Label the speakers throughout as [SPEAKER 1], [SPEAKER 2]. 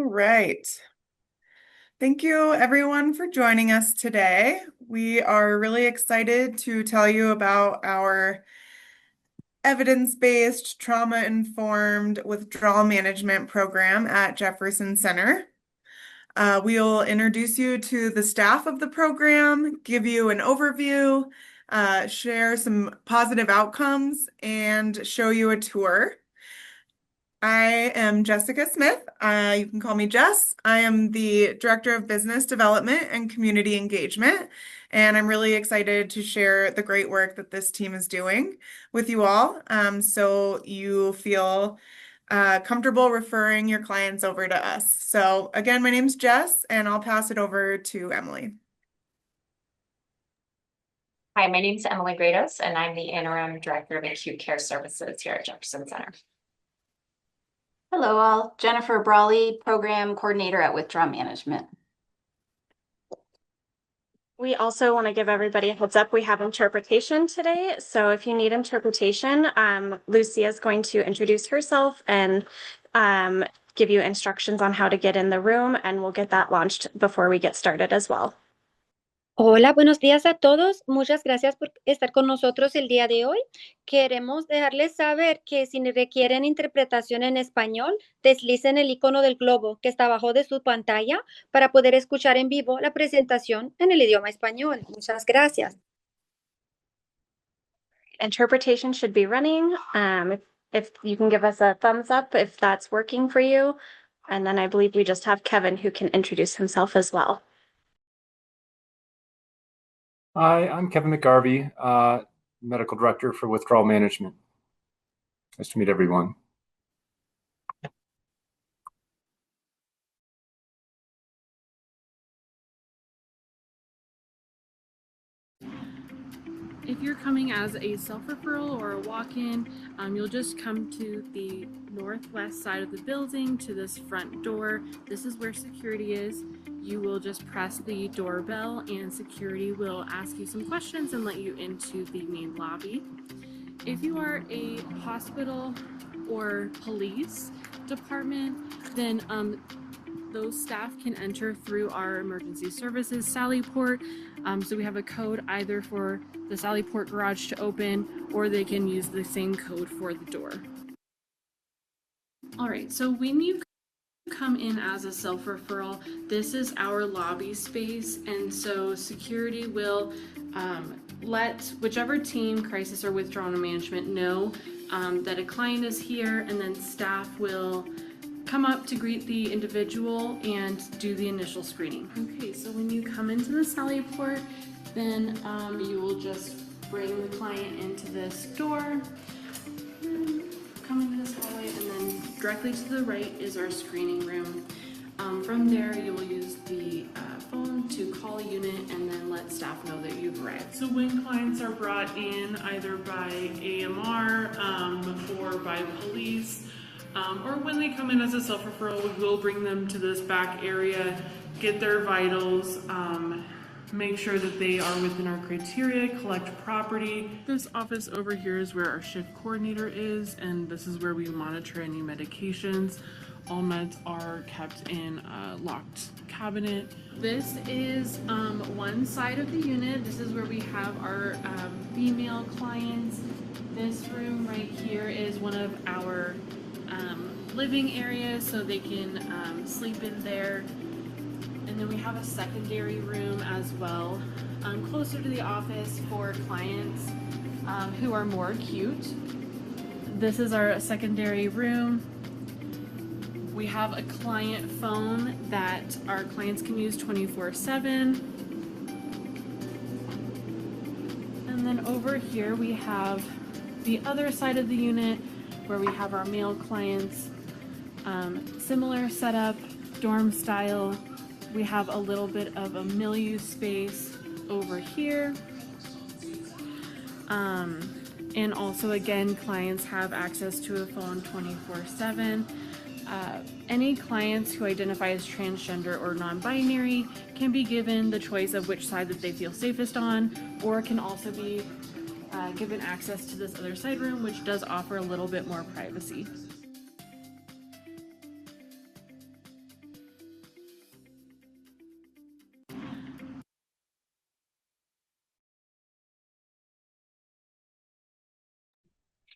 [SPEAKER 1] right. Thank you everyone for joining us today. We are really excited to tell you about our evidence-based, trauma-informed withdrawal management program at Jefferson Center. We'll introduce you to the staff of the program, give you an overview, share some positive outcomes, and show you a tour. I am Jessica Smith. You can call me Jess. I am the Director of Business Development and Community Engagement, and I'm really excited to share the great work that this team is doing with you all, so you feel comfortable referring your clients over to us. So again, my name's Jess, and I'll pass it over to Emily.
[SPEAKER 2] Hi, my name is Emily Grados, and I'm the Interim Director of Acute Care Services here at Jefferson Center.
[SPEAKER 3] Hello all, Jennifer Brawley, Program Coordinator at Withdrawal Management.
[SPEAKER 4] We also want to give everybody a heads up. We have interpretation today. So if you need interpretation, Lucia is going to introduce herself and give you instructions on how to get in the room, and we'll get that launched before we get started as well.
[SPEAKER 5] Hola, buenos días a todos. Muchas gracias por estar con nosotros el día de hoy. Queremos dejarles saber que si requieren interpretación en español, deslicen el icono del globo que está abajo de su pantalla para poder escuchar en vivo la presentación en el idioma español. Muchas gracias.
[SPEAKER 4] Interpretation should be running. If you can give us a thumbs up if that's working for you. And then I believe we just have Kevin who can introduce himself as well.
[SPEAKER 6] Hi, I'm Kevin McGarvey, Medical Director for Withdrawal Management. Nice to meet everyone.
[SPEAKER 7] If you're coming as a self-referral or a walk-in, you'll just come to the northwest side of the building to this front door. This is where security is. You will just press the doorbell and security will ask you some questions and let you into the main lobby. If you are a hospital or police department, then those staff can enter through our emergency services Sally port. So we have a code either for the Sally port garage to open, or they can use the same code for the door. All right, so when you come in as a self-referral, this is our lobby space, and so security will let whichever team, crisis or withdrawal management, know that a client is here, and then staff will come up to greet the individual and do the initial screening. Okay, so when you come into the Sally port, then you will just bring the client into this door, come into this hallway, and then directly to the right is our screening room. From there, you will use the phone to call a unit and then let staff know that you've arrived.
[SPEAKER 8] So when clients are brought in either by AMR or by police, or when they come in as a self-referral, we will bring them to this back area, get their vitals, make sure that they are within our criteria, collect property. This office over here is where our shift coordinator is, and this is where we monitor any medications. All meds are kept in a locked cabinet.
[SPEAKER 7] This is one side of the unit. This is where we have our female clients. This room right here is one of our living areas, so they can sleep in there. And then we have a secondary room as well, closer to the office for clients who are more acute. This is our secondary room. We have a client phone that our clients can use 24/7. And then over here we have the other side of the unit where we have our male clients. Similar setup, dorm style. We have a little bit of a milieu space over here. And also again, clients have access to a phone 24/7. Any clients who identify as transgender or non-binary can be given the choice of which side that they feel safest on, or can also be given access to this other side room, which does offer a little bit more privacy.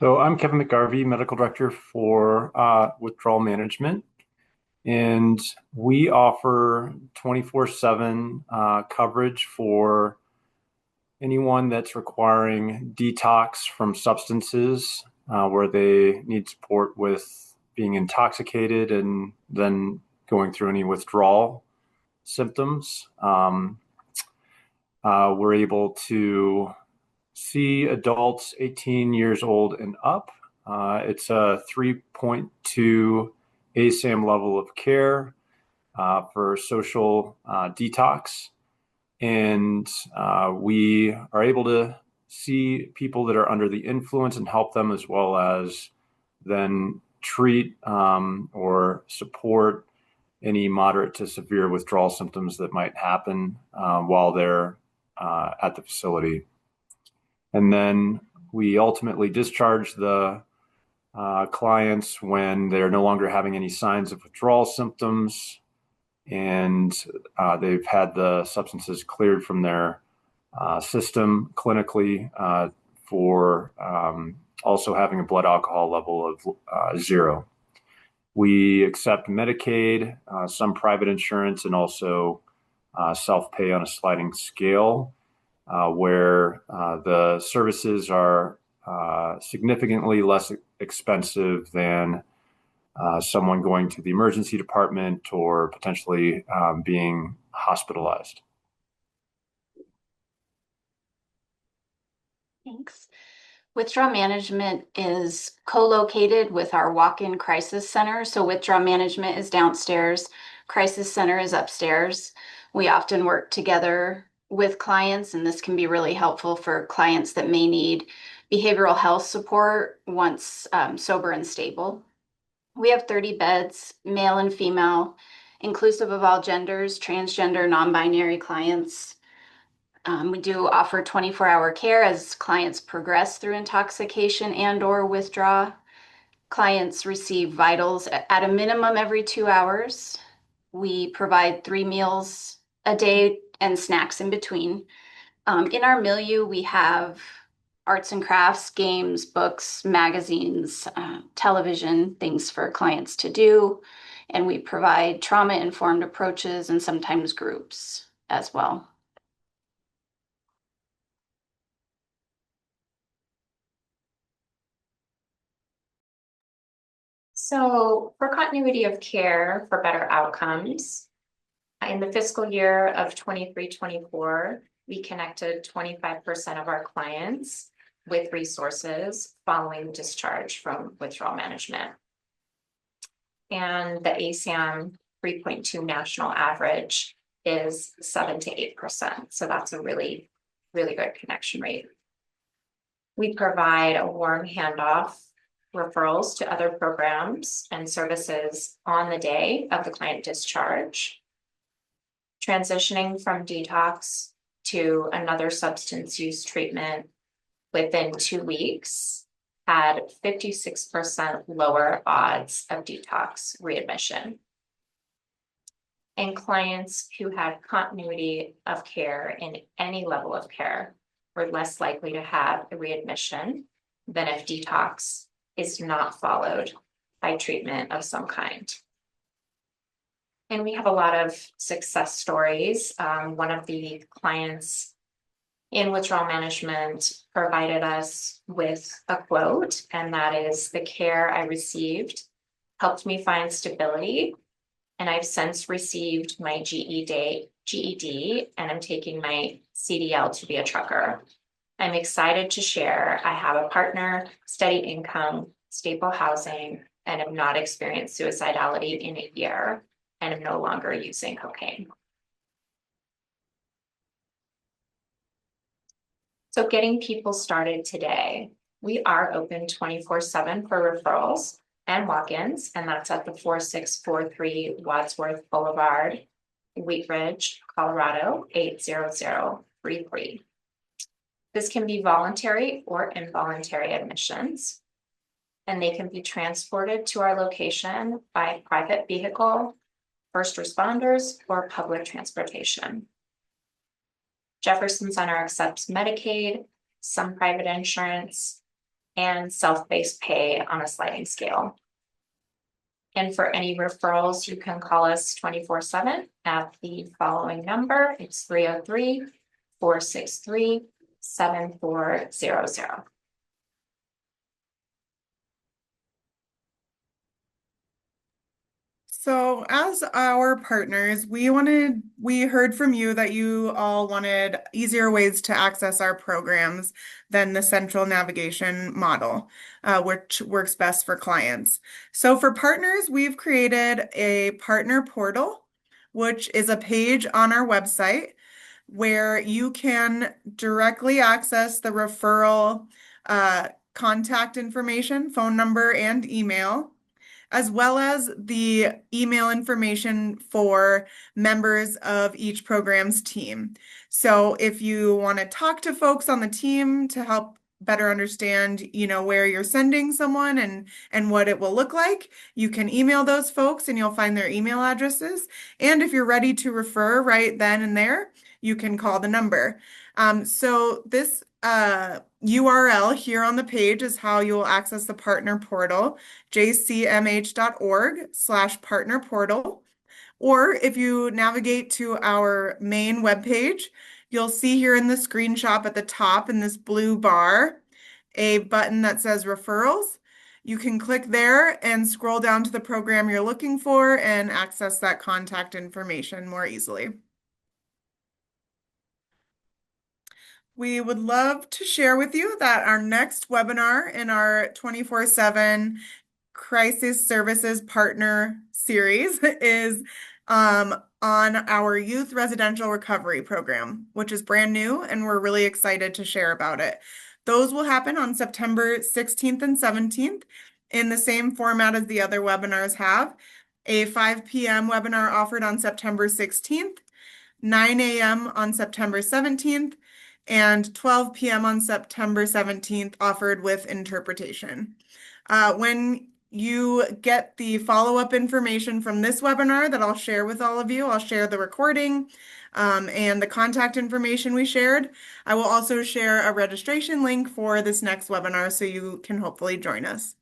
[SPEAKER 6] So I'm Kevin McGarvey, Medical Director for Withdrawal Management, and we offer 24/7 coverage for anyone that's requiring detox from substances, where they need support with being intoxicated and then going through any withdrawal symptoms. We're able to see adults 18 years old and up. It's a 3.2 ASAM level of care for social detox. And we are able to see people that are under the influence and help them, as well as then treat or support any moderate to severe withdrawal symptoms that might happen while they're at the facility. And then we ultimately discharge the clients when they're no longer having any signs of withdrawal symptoms, and they've had the substances cleared from their system clinically for also having a blood alcohol level of 0. We accept Medicaid, some private insurance, and also self-pay on a sliding scale, where the services are significantly less expensive than someone going to the emergency department or potentially being hospitalized.
[SPEAKER 3] Thanks. Withdrawal management is co-located with our walk-in crisis center. So withdrawal management is downstairs, crisis center is upstairs. We often work together with clients, and this can be really helpful for clients that may need behavioral health support once sober and stable. We have 30 beds, male and female, inclusive of all genders, transgender, non-binary clients. We do offer 24-hour care as clients progress through intoxication and/or withdraw. Clients receive vitals at a minimum every 2 hours. We provide 3 meals a day and snacks in between. In our milieu, we have arts and crafts, games, books, magazines, television, things for clients to do. And we provide trauma-informed approaches and sometimes groups as well.
[SPEAKER 2] So for continuity of care for better outcomes, in the fiscal year of 23-24, we connected 25% of our clients with resources following discharge from withdrawal management. And the ASAM 3.2 national average is 7 to 8%. So that's a really, really good connection rate. We provide a warm handoff, referrals to other programs and services on the day of the client discharge. Transitioning from detox to another substance use treatment within 2 weeks had 56% lower odds of detox readmission. And clients who had continuity of care in any level of care were less likely to have a readmission than if detox is not followed by treatment of some kind. And we have a lot of success stories. One of the clients in withdrawal management provided us with a quote, and that is, "The care I received helped me find stability, and I've since received my GED, and I'm taking my CDL to be a trucker. I'm excited to share I have a partner, steady income, stable housing, and have not experienced suicidality in a year, and am no longer using cocaine." So getting people started today, we are open 24/7 for referrals and walk-ins, and that's at the 4643 Wadsworth Boulevard, Wheat Ridge, Colorado, 80033. This can be voluntary or involuntary admissions, and they can be transported to our location by private vehicle, first responders, or public transportation. Jefferson Center accepts Medicaid, some private insurance, and self-based pay on a sliding scale. And for any referrals, you can call us 24/7 at the following number. It's 303-463-7400.
[SPEAKER 1] So as our partners, we heard from you that you all wanted easier ways to access our programs than the central navigation model, which works best for clients. So for partners, we've created a partner portal, which is a page on our website where you can directly access the referral, contact information, phone number, and email, as well as the email information for members of each program's team. So if you want to talk to folks on the team to help better understand, where you're sending someone and what it will look like, you can email those folks and you'll find their email addresses. And if you're ready to refer right then and there, you can call the number. So this URL here on the page is how you'll access the partner portal, jcmh.org/partner portal. Or if you navigate to our main webpage, you'll see here in the screenshot at the top in this blue bar, a button that says referrals. You can click there and scroll down to the program you're looking for and access that contact information more easily. We would love to share with you that our next webinar in our 24/7 Crisis Services Partner series is on our Youth Residential Recovery Program, which is brand new, and we're really excited to share about it. Those will happen on September 16th and 17th in the same format as the other webinars have. A 5 p.m. webinar offered on September 16th, 9 a.m. on September 17th, and 12 p.m. on September 17th offered with interpretation. When you get the follow-up information from this webinar that I'll share with all of you, I'll share the recording and the contact information we shared. I will also share a registration link for this next webinar so you can hopefully join us.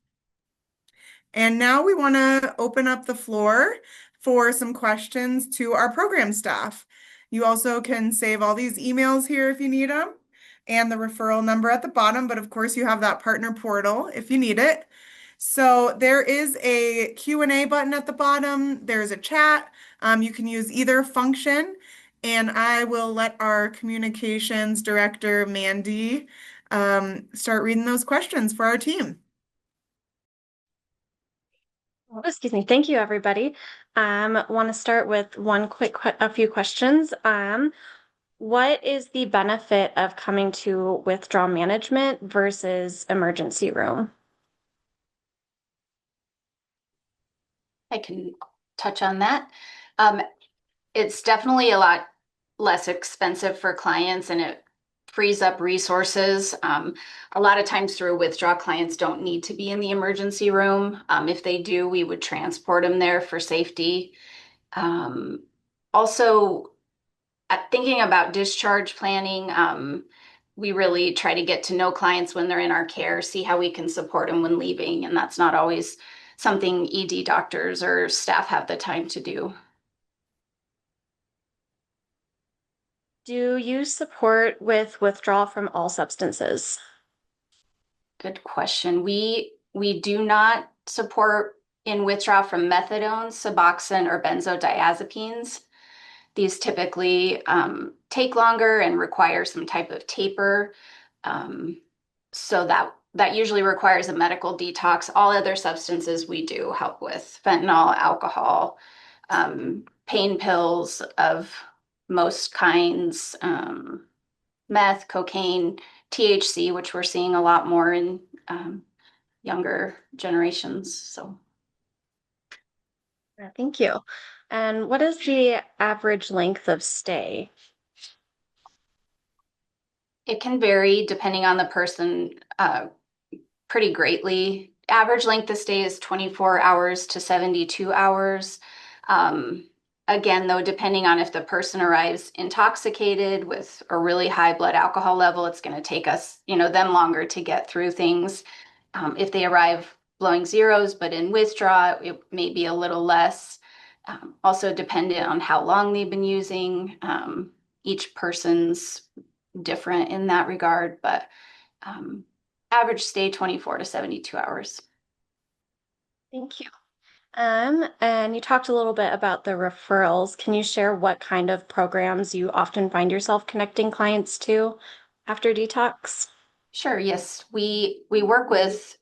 [SPEAKER 1] And now we want to open up the floor for some questions to our program staff. You also can save all these emails here if you need them, and the referral number at the bottom, but of course you have that partner portal if you need it. So there is a Q&A button at the bottom. There's a chat. You can use either function, and I will let our communications director, Mandy, start reading those questions for our team.
[SPEAKER 4] Well, excuse me. Thank you, everybody. Want to start with a few questions. What is the benefit of coming to withdrawal management versus emergency room?
[SPEAKER 3] I can touch on that. It's definitely a lot less expensive for clients, and it frees up resources. A lot of times through withdrawal, clients don't need to be in the emergency room. If they do, we would transport them there for safety. Also, thinking about discharge planning, we really try to get to know clients when they're in our care, see how we can support them when leaving, and that's not always something ED doctors or staff have the time to do.
[SPEAKER 4] Do you support with withdrawal from all substances?
[SPEAKER 3] Good question. We do not support in withdrawal from methadone, Suboxone, or benzodiazepines. These typically take longer and require some type of taper. So that usually requires a medical detox. All other substances we do help with: fentanyl, alcohol, pain pills of most kinds, meth, cocaine, THC, which we're seeing a lot more in younger generations. So,
[SPEAKER 4] thank you. And what is the average length of stay?
[SPEAKER 3] it can vary depending on the person pretty greatly. Average length of stay is 24 hours to 72 hours. Again, though, depending on if the person arrives intoxicated with a really high blood alcohol level, it's going to take us, them longer to get through things. If they arrive blowing zeros, but in withdraw, it may be a little less. Also dependent on how long they've been using. Each person's different in that regard, but average stay 24 to 72 hours.
[SPEAKER 4] Thank you. And you talked a little bit about the referrals. Can you share what kind of programs you often find yourself connecting clients to after detox?
[SPEAKER 3] Sure, yes. We work with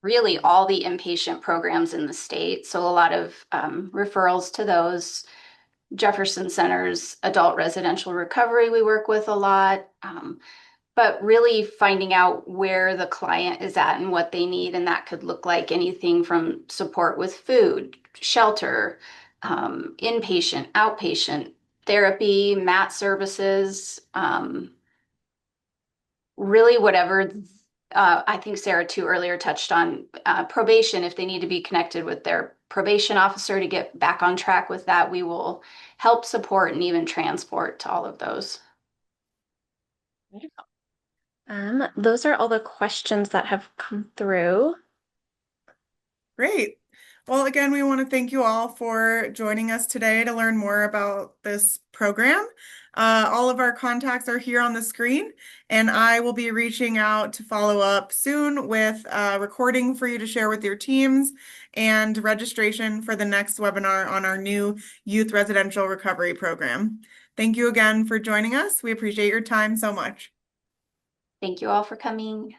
[SPEAKER 3] really all the inpatient programs in the state. So a lot of referrals to those. Jefferson Center's adult residential recovery, we work with a lot. But really finding out where the client is at and what they need. And that could look like anything from support with food, shelter, inpatient, outpatient therapy, mat services, really whatever. I think Sarah too earlier touched on probation. If they need to be connected with their probation officer to get back on track with that, we will help support and even transport to all of those.
[SPEAKER 4] Those are all the questions that have come through.
[SPEAKER 1] Great. Well, again, we want to thank you all for joining us today to learn more about this program. All of our contacts are here on the screen, and I will be reaching out to follow up soon with a recording for you to share with your teams and registration for the next webinar on our new Youth Residential Recovery Program. Thank you again for joining us. We appreciate your time so much.
[SPEAKER 3] Thank you all for coming.